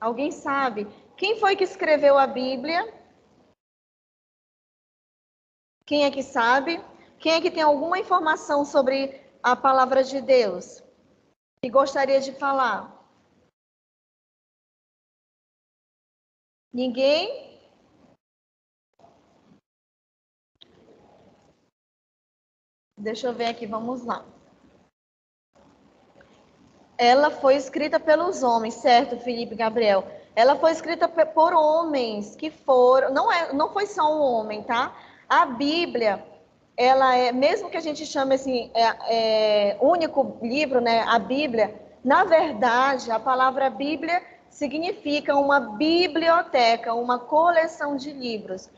Alguém sabe? Quem foi que escreveu a Bíblia? Quem é que sabe? Quem é que tem alguma informação sobre a palavra de Deus que gostaria de falar? Ninguém? Deixa eu ver aqui, vamos lá. Ela foi escrita pelos homens, certo, Felipe Gabriel? Ela foi escrita por homens que foram, não foi só um homem, tá? A Bíblia, ela é, mesmo que a gente chame assim, único livro, né? A Bíblia, na verdade, a palavra Bíblia significa uma biblioteca, uma coleção de livros.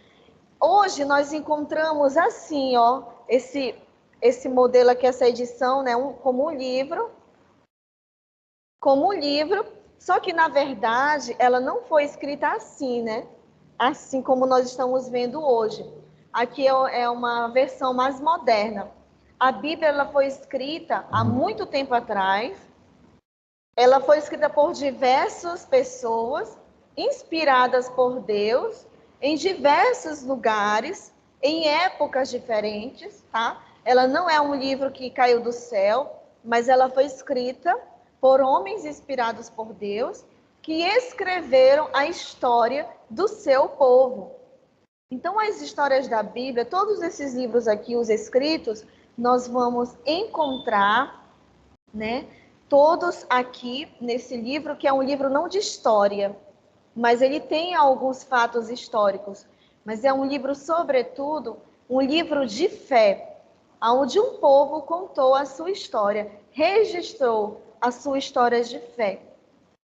Hoje nós encontramos assim, ó, esse modelo aqui, essa edição, né? Como um livro, só que na verdade ela não foi escrita assim, né? Assim como nós estamos vendo hoje. Aqui é uma versão mais moderna. A Bíblia ela foi escrita há muito tempo atrás. Ela foi escrita por diversas pessoas, inspiradas por Deus, em diversos lugares, em épocas diferentes, tá? Ela não é um livro que caiu do céu, mas ela foi escrita por homens inspirados por Deus, que escreveram a história do seu povo. Então, as histórias da Bíblia, todos esses livros aqui, os escritos, nós vamos encontrar, né? Todos aqui nesse livro, que é um livro não de história, mas ele tem alguns fatos históricos, mas é um livro, sobretudo, um livro de fé, onde um povo contou a sua história, registrou a sua história de fé,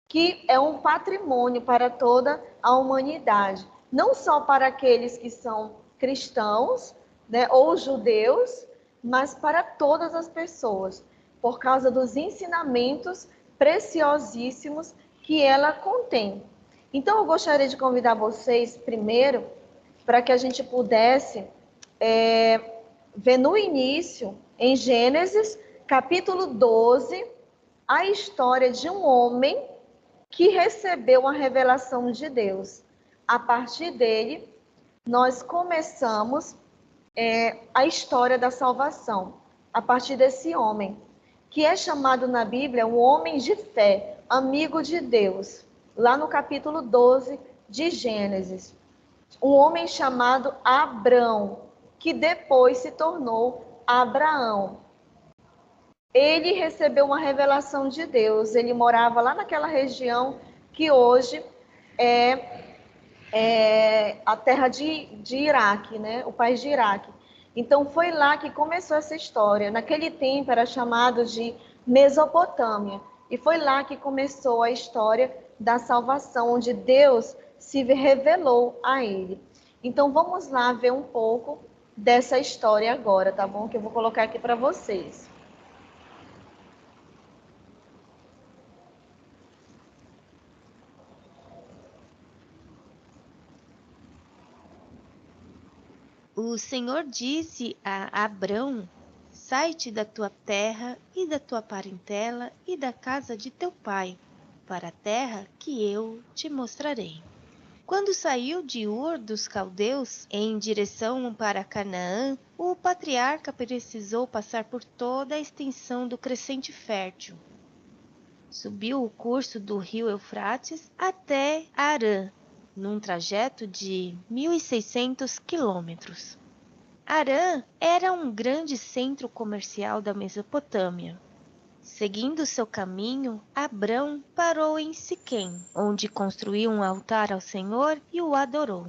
que é um patrimônio para toda a humanidade, não só para aqueles que são cristãos, né, ou judeus, mas para todas as pessoas, por causa dos ensinamentos preciosíssimos que ela contém. Então, eu gostaria de convidar vocês, primeiro, para que a gente pudesse ver no início, em Gênesis, capítulo 12, a história de um homem que recebeu a revelação de Deus. A partir dele, nós começamos a história da salvação, a partir desse homem, que é chamado na Bíblia um homem de fé, amigo de Deus, lá no capítulo 12 de Gênesis. Um homem chamado Abrão, que depois se tornou Abraão. Ele recebeu uma revelação de Deus. Ele morava lá naquela região que hoje é a terra de Iraque, né? O país de Iraque. Então foi lá que começou essa história. Naquele tempo era chamado de Mesopotâmia. E foi lá que começou a história da salvação, onde Deus se revelou a ele. Então vamos lá ver um pouco dessa história agora, tá bom? Que eu vou colocar aqui para vocês. O Senhor disse a Abrão: Sai-te da tua terra e da tua parentela e da casa de teu pai, para a terra que eu te mostrarei. Quando saiu de Ur dos Caldeus em direção para Canaã, o patriarca precisou passar por toda a extensão do crescente fértil. Subiu o curso do rio Eufrates até Harã, num trajeto de 1.600 quilômetros. Harã era um grande centro comercial da Mesopotâmia. Seguindo seu caminho, Abrão parou em Siquém, onde construiu um altar ao Senhor e o adorou.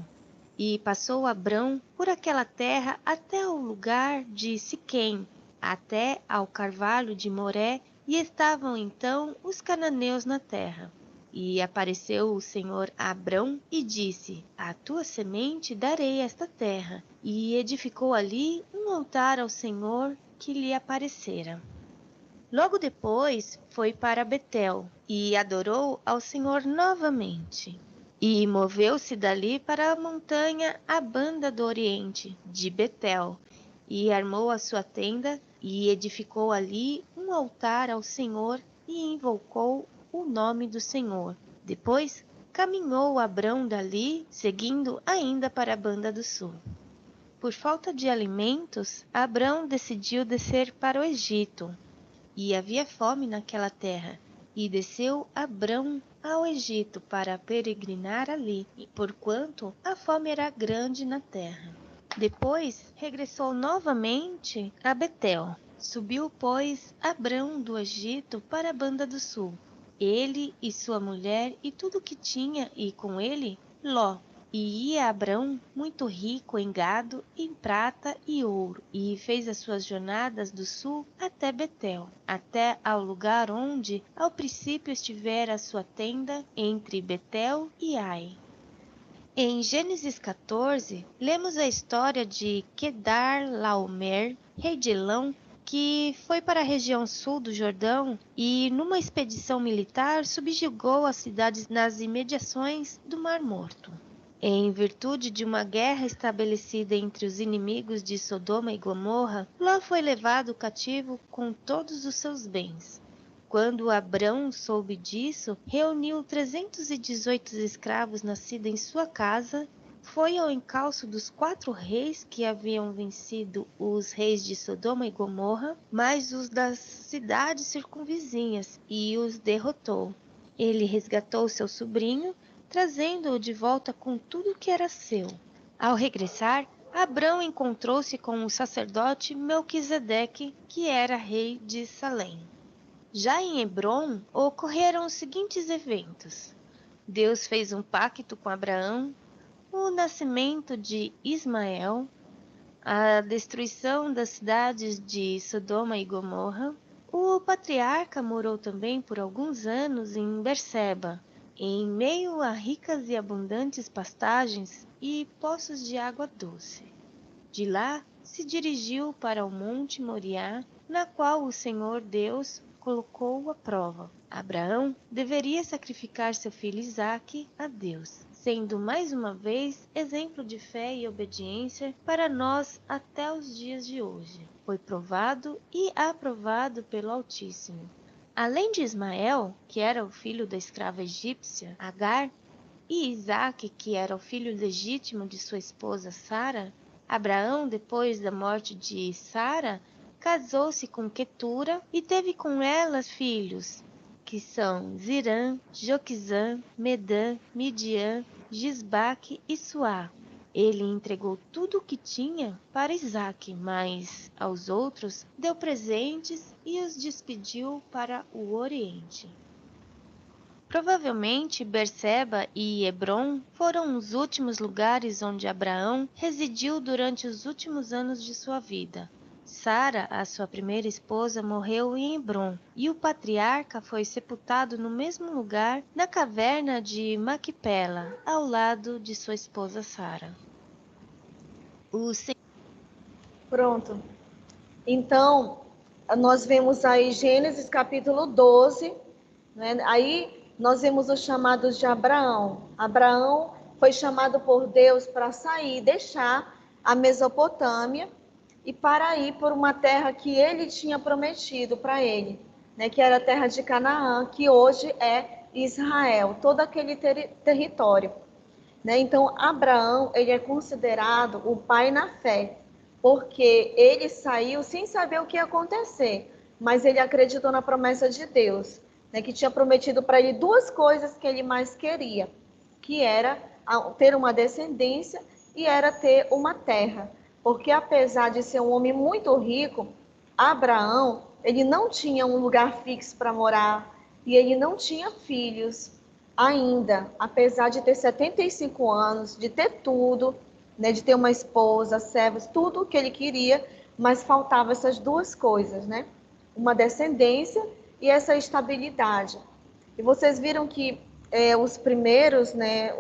E passou Abrão por aquela terra até o lugar de Siquém, até ao carvalho de Moré, e estavam então os cananeus na terra. E apareceu o Senhor a Abrão e disse: A tua semente darei esta terra. E edificou ali um altar ao Senhor que lhe aparecera. Logo depois foi para Betel e adorou ao Senhor novamente. E moveu-se dali para a montanha à banda do oriente, de Betel, e armou a sua tenda e edificou ali um altar ao Senhor e invocou o nome do Senhor. Depois, caminhou Abrão dali, seguindo ainda para a banda do sul. Por falta de alimentos, Abrão decidiu descer para o Egito. E havia fome naquela terra. E desceu Abrão ao Egito para peregrinar ali, porquanto a fome era grande na terra. Depois regressou novamente a Betel. Subiu, pois, Abrão do Egito para a banda do sul, ele e sua mulher e tudo o que tinha, e com ele Ló. E ia Abrão muito rico em gado, em prata e ouro, e fez as suas jornadas do sul até Betel, até ao lugar onde ao princípio estivera a sua tenda, entre Betel e Ai. Em Gênesis 14, lemos a história de Quedar-Laomer, rei de Elão, que foi para a região sul do Jordão e, numa expedição militar, subjugou as cidades nas imediações do Mar Morto. Em virtude de uma guerra estabelecida entre os inimigos de Sodoma e Gomorra, Ló foi levado cativo com todos os seus bens. Quando Abrão soube disso, reuniu 318 escravos nascidos em sua casa, foi ao encalço dos 4 reis que haviam vencido os reis de Sodoma e Gomorra, mais os das cidades circunvizinhas, e os derrotou. Ele resgatou seu sobrinho, trazendo-o de volta com tudo que era seu. Ao regressar, Abrão encontrou-se com o sacerdote Melquisedeque, que era rei de Salém. Já em Hebrom, ocorreram os seguintes eventos. Deus fez um pacto com Abraão, o nascimento de Ismael, a destruição das cidades de Sodoma e Gomorra. O patriarca morou também por alguns anos em Berseba, em meio a ricas e abundantes pastagens e poços de água doce. De lá se dirigiu para o monte Moriá, na qual o Senhor Deus colocou à prova. Abraão deveria sacrificar seu filho Isaque a Deus, sendo mais uma vez exemplo de fé e obediência para nós até os dias de hoje. Foi provado e aprovado pelo Altíssimo. Além de Ismael, que era o filho da escrava egípcia Agar, e Isaque, que era o filho legítimo de sua esposa Sara, Abraão, depois da morte de Sara, casou-se com Quetura e teve com ela filhos, que são Zirã, Joquizã, Medã, Midian, Gisbaque e Suá. Ele entregou tudo o que tinha para Isaque, mas aos outros deu presentes e os despediu para o Oriente. Provavelmente Berseba e Hebrom foram os últimos lugares onde Abraão residiu durante os últimos anos de sua vida. Sara, a sua primeira esposa, morreu em Hebrom, e o patriarca foi sepultado no mesmo lugar, na caverna de Maquipela, ao lado de sua esposa Sara. Pronto. Então, nós vemos aí Gênesis capítulo 12, né? Aí nós vemos os chamados de Abraão. Abraão foi chamado por Deus para sair, deixar a Mesopotâmia e para ir por uma terra que ele tinha prometido para ele, né? Que era a terra de Canaã, que hoje é Israel, todo aquele território. Né? Então, Abraão, ele é considerado o pai na fé, porque ele saiu sem saber o que ia acontecer, mas ele acreditou na promessa de Deus, né? Que tinha prometido para ele 2 coisas que ele mais queria, que era ter uma descendência e era ter uma terra. Porque apesar de ser um homem muito rico, Abraão, ele não tinha um lugar fixo para morar e ele não tinha filhos ainda, apesar de ter 75 anos, de ter tudo, né, de ter uma esposa, servos, tudo o que ele queria, mas faltava essas 2 coisas, né? Uma descendência e essa estabilidade. E vocês viram que os primeiros, né,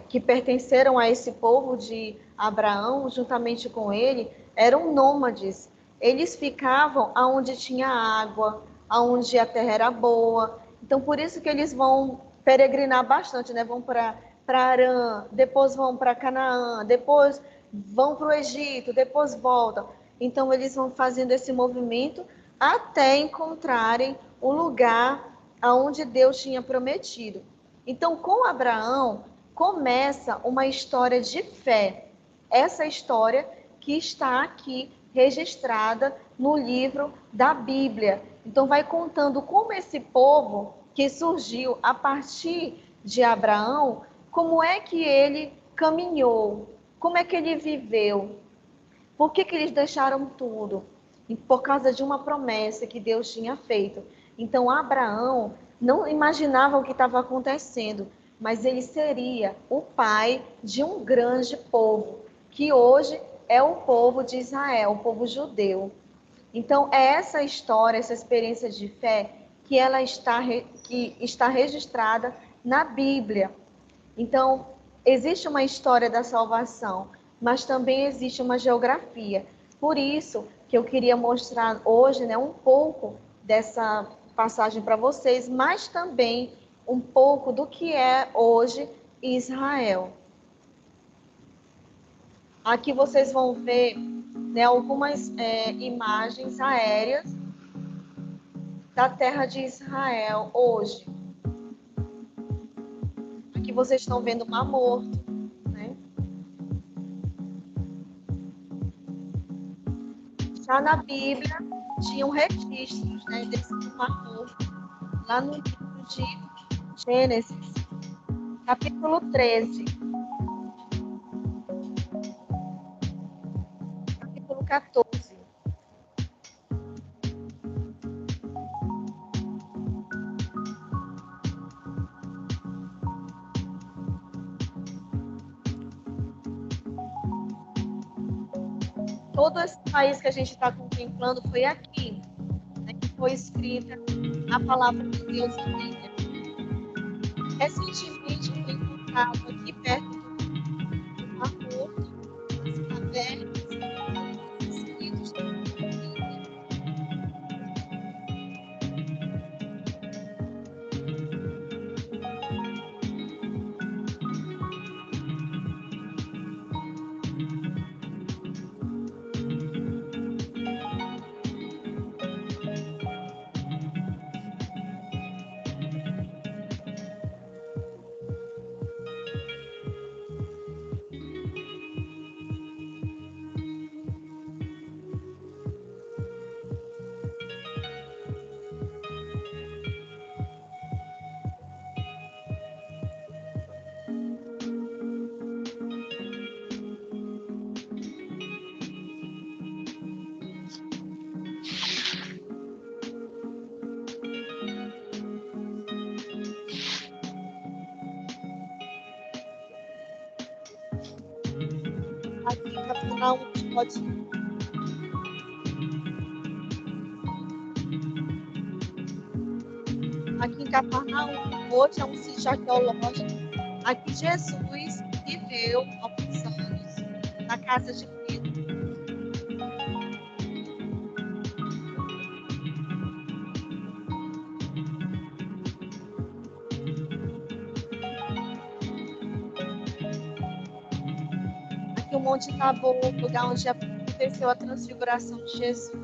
que pertenceram a esse povo de Abraão, juntamente com ele, eram nômades. Eles ficavam aonde tinha água, aonde a terra era boa. Então, por isso que eles vão peregrinar bastante, né? Vão para Arã, depois vão para Canaã, depois vão para o Egito, depois voltam. Então, eles vão fazendo esse movimento até encontrarem o lugar aonde Deus tinha prometido. Então, com Abraão, começa uma história de fé. Essa história que está aqui registrada no livro da Bíblia. Então, vai contando como esse povo que surgiu a partir de Abraão, como é que ele caminhou, como é que ele viveu, por que eles deixaram tudo? Por causa de uma promessa que Deus tinha feito. Então, Abraão não imaginava o que estava acontecendo, mas ele seria o pai de um grande povo, que hoje é o povo de Israel, o povo judeu. Então, é essa história, essa experiência de fé, que está registrada na Bíblia. Então, existe uma história da salvação, mas também existe uma geografia. Por isso que eu queria mostrar hoje, né, um pouco dessa passagem para vocês, mas também um pouco do que é hoje Israel. Aqui vocês vão ver, né, algumas imagens aéreas da terra de Israel hoje. Aqui vocês estão vendo o Mar Morto, né? Já na Bíblia, tinham registros, né, desse Mar Morto, lá no livro de Gênesis, capítulo 13, capítulo 14. Todo esse país que a gente está contemplando foi aqui, né, que foi escrita a palavra de Deus na Bíblia. Recentemente, foi encontrado aqui perto do Mar Morto, nas cavernas, escritos na Bíblia. Aqui em Cafarnaum, a gente pode. Aqui em Cafarnaum, hoje é um sítio arqueológico. Aqui Jesus viveu alguns anos na casa de Pedro. Aqui o Monte Tabor, lugar onde aconteceu a transfiguração de Jesus.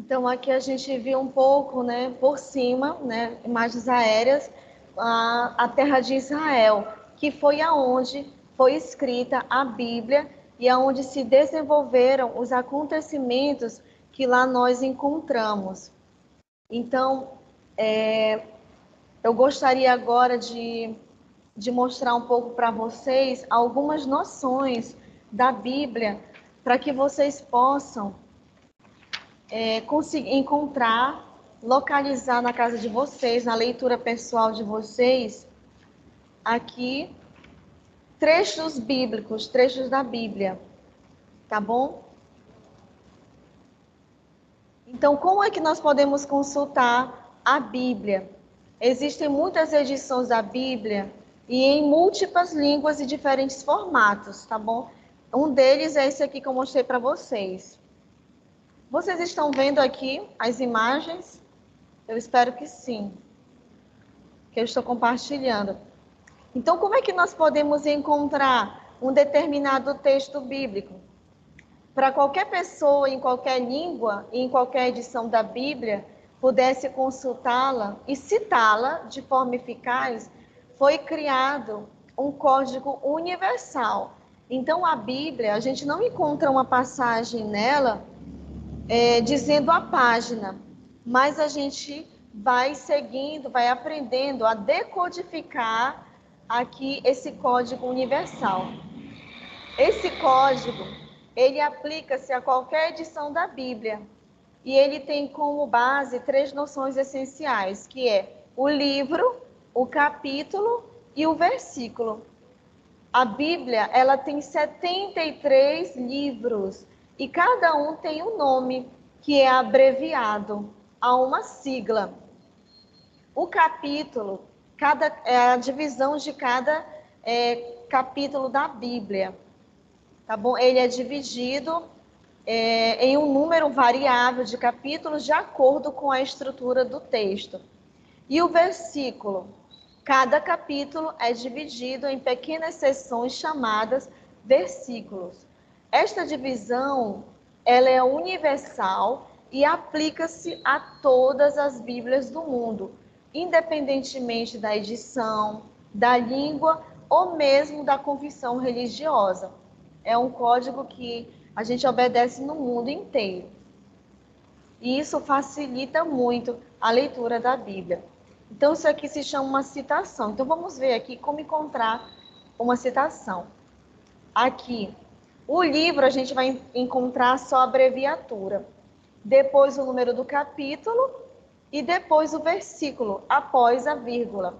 Então, aqui a gente viu um pouco, né, por cima, né, imagens aéreas, a terra de Israel, que foi aonde foi escrita a Bíblia e aonde se desenvolveram os acontecimentos que lá nós encontramos. Então, eu gostaria agora de mostrar um pouco para vocês algumas noções da Bíblia, para que vocês possam conseguir encontrar, localizar na casa de vocês, na leitura pessoal de vocês, aqui, trechos bíblicos, trechos da Bíblia, tá bom? Então, como é que nós podemos consultar a Bíblia? Existem muitas edições da Bíblia e em múltiplas línguas e diferentes formatos, tá bom? Um deles é esse aqui que eu mostrei para vocês. Vocês estão vendo aqui as imagens? Eu espero que sim, que eu estou compartilhando. Então, como é que nós podemos encontrar um determinado texto bíblico? Para qualquer pessoa, em qualquer língua, em qualquer edição da Bíblia, pudesse consultá-la e citá-la de forma eficaz, foi criado um código universal. Então, a Bíblia, a gente não encontra uma passagem nela dizendo a página, mas a gente vai seguindo, vai aprendendo a decodificar aqui esse código universal. Esse código, ele aplica-se a qualquer edição da Bíblia e ele tem como base três noções essenciais, que é o livro, o capítulo e o versículo. A Bíblia, ela tem 73 livros e cada um tem um nome que é abreviado a uma sigla. O capítulo, é a divisão de cada capítulo da Bíblia, tá bom? Ele é dividido em um número variável de capítulos de acordo com a estrutura do texto. E o versículo, cada capítulo é dividido em pequenas seções chamadas versículos. Esta divisão, ela é universal e aplica-se a todas as Bíblias do mundo, independentemente da edição, da língua ou mesmo da confissão religiosa. É um código que a gente obedece no mundo inteiro. E isso facilita muito a leitura da Bíblia. Então, isso aqui se chama uma citação. Então, vamos ver aqui como encontrar uma citação. Aqui, o livro a gente vai encontrar só a abreviatura. Depois o número do capítulo e depois o versículo, após a vírgula.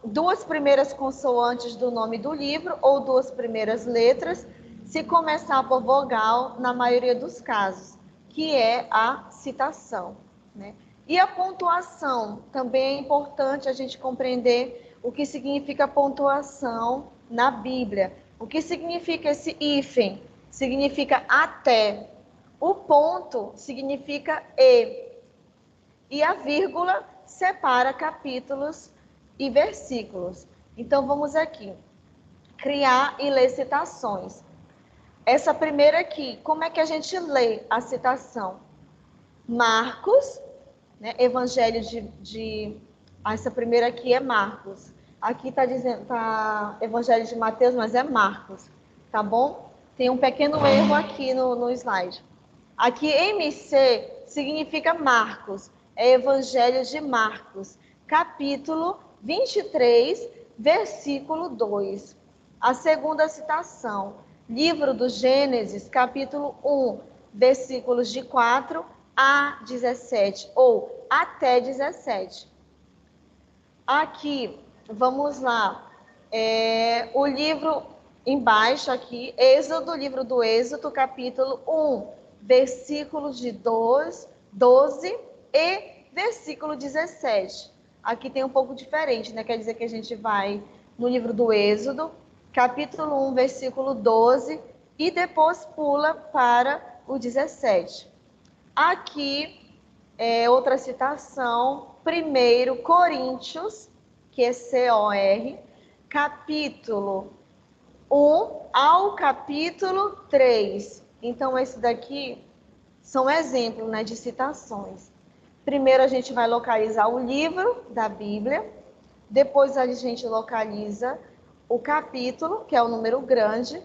Duas primeiras consoantes do nome do livro ou duas primeiras letras, se começar por vogal, na maioria dos casos, que é a citação, né? E a pontuação, também é importante a gente compreender o que significa pontuação na Bíblia. O que significa esse hífen? Significa até. O ponto significa e. E a vírgula separa capítulos e versículos. Então, vamos aqui. Criar e ler citações. Essa primeira aqui, como é que a gente lê a citação? Marcos, né? Evangelho essa primeira aqui é Marcos. Aqui está dizendo, Evangelho de Mateus, mas é Marcos, tá bom? Tem um pequeno erro aqui no slide. Aqui, MC significa Marcos, é Evangelho de Marcos, capítulo 23, versículo 2. A segunda citação, livro do Gênesis, capítulo 1, versículos de 4 a 17, ou até 17. Aqui, vamos lá, o livro embaixo aqui, Êxodo, livro do Êxodo, capítulo 1, versículos de 12 e versículo 17. Aqui tem um pouco diferente, né? Quer dizer que a gente vai no livro do Êxodo, capítulo 1, versículo 12, e depois pula para o 17. Aqui é outra citação, 1 Coríntios, que é C-O-R, capítulo 1 ao capítulo 3. Então, esse daqui são exemplos, né, de citações. Primeiro a gente vai localizar o livro da Bíblia, depois a gente localiza o capítulo, que é o número grande,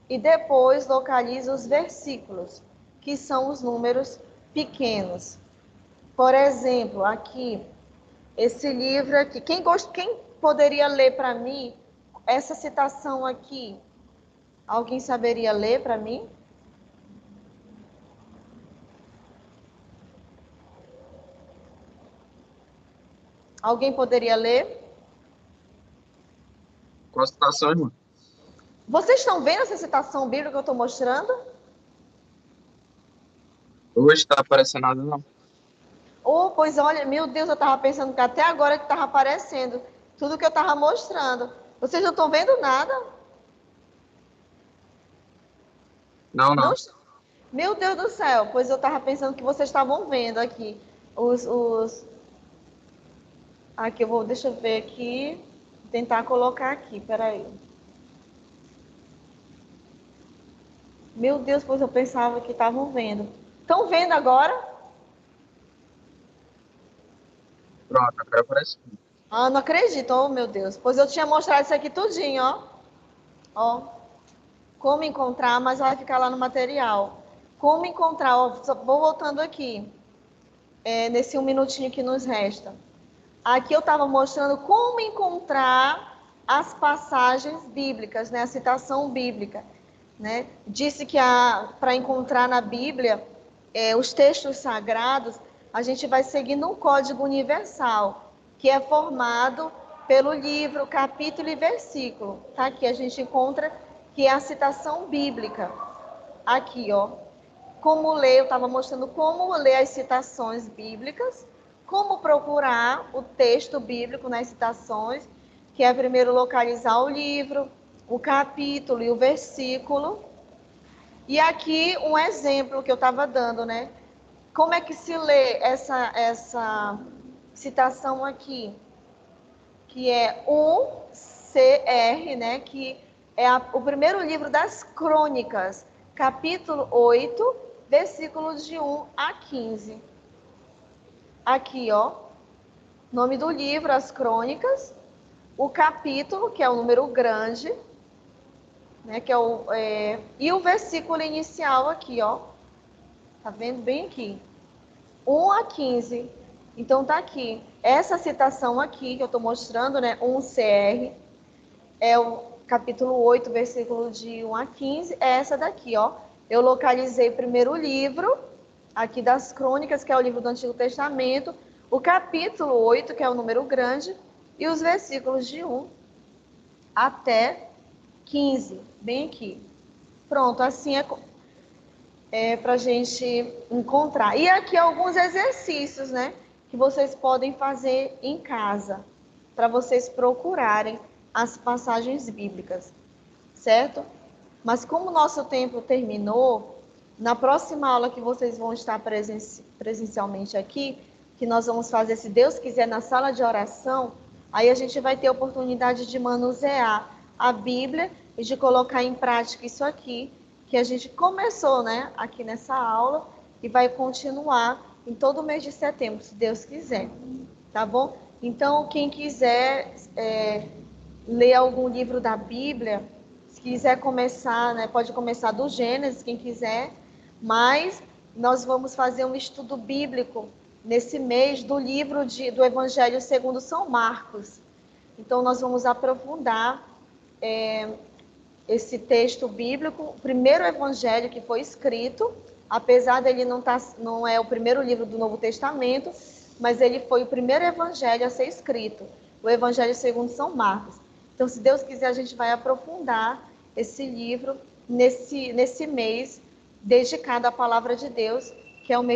e depois localiza os versículos, que são os números pequenos. Por exemplo, aqui, esse livro aqui, quem poderia ler para mim essa citação aqui? Alguém saberia ler para mim? Alguém poderia ler? Qual a citação, irmã? Vocês estão vendo essa citação bíblica que eu estou mostrando? Hoje está aparecendo nada, não. Oh, pois olha, meu Deus, eu estava pensando que até agora que estava aparecendo tudo que eu estava mostrando. Vocês não estão vendo nada? Não. Meu Deus do céu, pois eu estava pensando que vocês estavam vendo aqui. Aqui eu vou, deixa eu ver aqui, tentar colocar aqui, peraí. Meu Deus, pois eu pensava que estavam vendo. Estão vendo agora? Pronto, agora apareceu. Ah, não acredito, oh meu Deus. Pois eu tinha mostrado isso aqui tudinho, ó. Ó. Como encontrar, mas vai ficar lá no material. Como encontrar, ó, vou voltando aqui. Nesse 1 minutinho que nos resta. Aqui eu estava mostrando como encontrar as passagens bíblicas, né? A citação bíblica. Né? Disse que para encontrar na Bíblia os textos sagrados, a gente vai seguindo um código universal, que é formado pelo livro, capítulo e versículo. Tá? Aqui a gente encontra que é a citação bíblica. Aqui, ó. Como ler, eu estava mostrando como ler as citações bíblicas, como procurar o texto bíblico nas citações, que é primeiro localizar o livro, o capítulo e o versículo. E aqui um exemplo que eu estava dando, né? Como é que se lê essa citação aqui? Que é o CR, né? Que é o primeiro livro das Crônicas, capítulo 8, versículos de 1 a 15. Aqui, ó, nome do livro, as Crônicas, o capítulo, que é o número grande, né, e o versículo inicial aqui, ó. Tá vendo bem aqui? 1 a 15. Então tá aqui. Essa citação aqui que eu tô mostrando, né, 1CR, é o capítulo 8, versículo de 1 a 15, é essa daqui, ó. Eu localizei primeiro o livro aqui das Crônicas, que é o livro do Antigo Testamento, o capítulo 8, que é o número grande, e os versículos de 1 até 15, bem aqui. Pronto, assim é para a gente encontrar. E aqui alguns exercícios, né, que vocês podem fazer em casa, para vocês procurarem as passagens bíblicas, certo? Mas como o nosso tempo terminou, na próxima aula que vocês vão estar presencialmente aqui, que nós vamos fazer, se Deus quiser, na sala de oração, aí a gente vai ter a oportunidade de manusear a Bíblia e de colocar em prática isso aqui, que a gente começou, né, aqui nessa aula, e vai continuar em todo o mês de setembro, se Deus quiser, tá bom? Então, quem quiser ler algum livro da Bíblia, se quiser começar, né, pode começar do Gênesis, quem quiser, mas nós vamos fazer um estudo bíblico nesse mês do livro do Evangelho segundo São Marcos. Então, nós vamos aprofundar esse texto bíblico, o primeiro evangelho que foi escrito, apesar dele não é o primeiro livro do Novo Testamento, mas ele foi o primeiro evangelho a ser escrito, o Evangelho segundo São Marcos. Então, se Deus quiser, a gente vai aprofundar esse livro nesse mês dedicado à Palavra de Deus, que é o mês